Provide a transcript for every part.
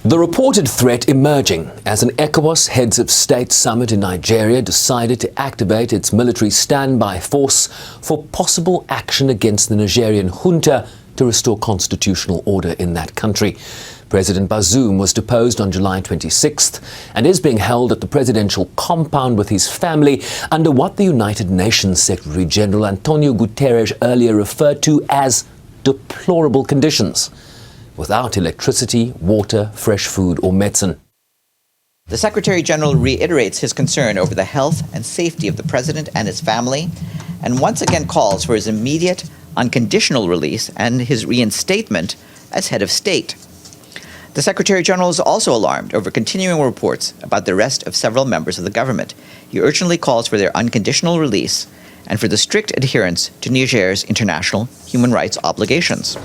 The reported threat emerging as an ECOWAS Heads of State summit in Nigeria decided to activate its military standby force for possible action against the Nigerian Junta to restore constitutional order in that country. President Bazoum was deposed on July 26th and is being held at the presidential compound with his family under what the United Nations Secretary General Antonio Guterres earlier referred to as deplorable conditions, without electricity, water, fresh food or medicine. The Secretary General reiterates his concern over the health and safety of the President and his family, and once again calls for his immediate, unconditional release and his reinstatement as head of state. The Secretary General is also alarmed over continuing reports about the arrest of several members of the government. He urgently calls for their unconditional release and for the strict adherence to Niger's international human rights obligations.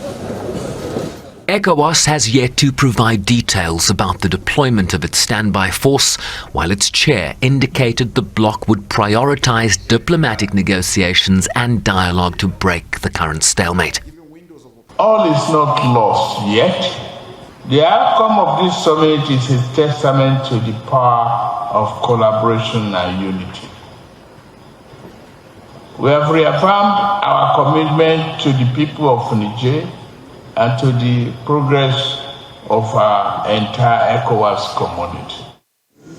ECOWAS has yet to provide details about the deployment of its standby force, while its chair indicated the bloc would prioritize diplomatic negotiations and dialogue to break the current stalemate. All is not lost yet. The outcome of this summit is a testament to the power of collaboration and unity. We have reaffirmed our commitment to the people of Niger and to the progress of our entire ECOWAS community.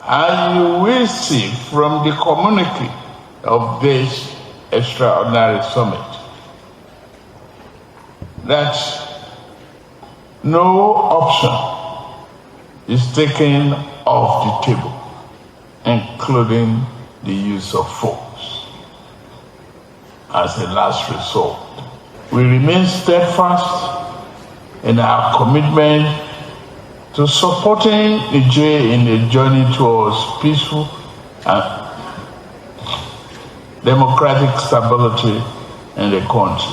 And you will see from the communique of this extraordinary summit that no option is taken off the table, including the use of force as a last resort. We remain steadfast in our commitment to supporting Niger in a journey towards peaceful and democratic stability in the country.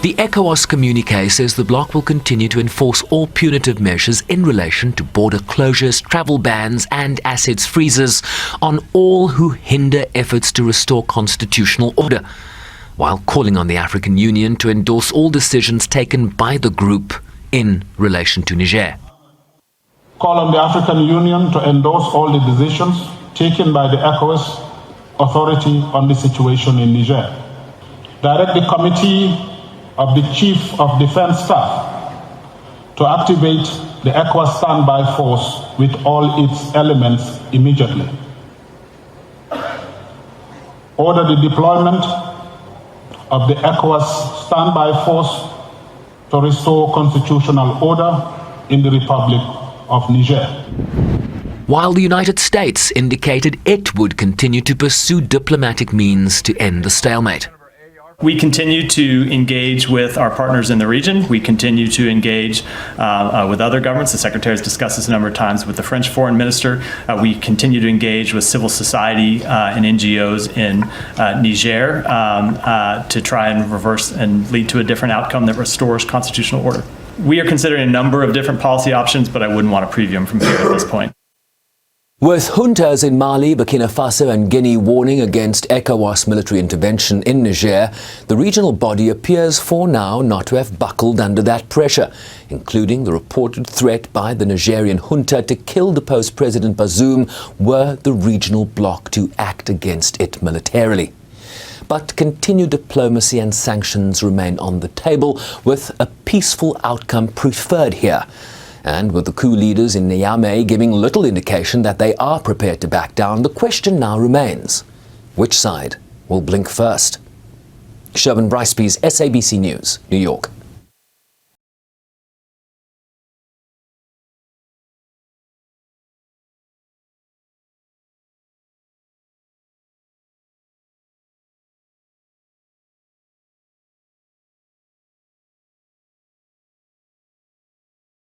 The ECOWAS communique says the bloc will continue to enforce all punitive measures in relation to border closures, travel bans and assets freezes on all who hinder efforts to restore constitutional order, while calling on the African Union to endorse all decisions taken by the group in relation to Niger. Call on the African Union to endorse all the decisions taken by the ECOWAS authority on the situation in Niger. Direct the Committee of the Chief of Defense Staff to activate the ECOWAS standby force with all its elements immediately. Order the deployment of the ECOWAS standby force to restore constitutional order in the Republic of Niger. While the United States indicated it would continue to pursue diplomatic means to end the stalemate. We continue to engage with our partners in the region. We continue to engage with other governments. The Secretary has discussed this a number of times with the French Foreign Minister. We continue to engage with civil society and NGOs in Niger to try and reverse and lead to a different outcome that restores constitutional order. We are considering a number of different policy options, but I wouldn't want to preview them from here at this point. With juntas in Mali, Burkina Faso and Guinea warning against ECOWAS military intervention in Niger, the regional body appears for now not to have buckled under that pressure, including the reported threat by the Nigerian junta to kill deposed President Bazoum were the regional bloc to act against it militarily. But continued diplomacy and sanctions remain on the table, with a peaceful outcome preferred here. And with the coup leaders in Niamey giving little indication that they are prepared to back down, the question now remains, which side will blink first? Sherwin, Bryce-Pease, SABC News, New York.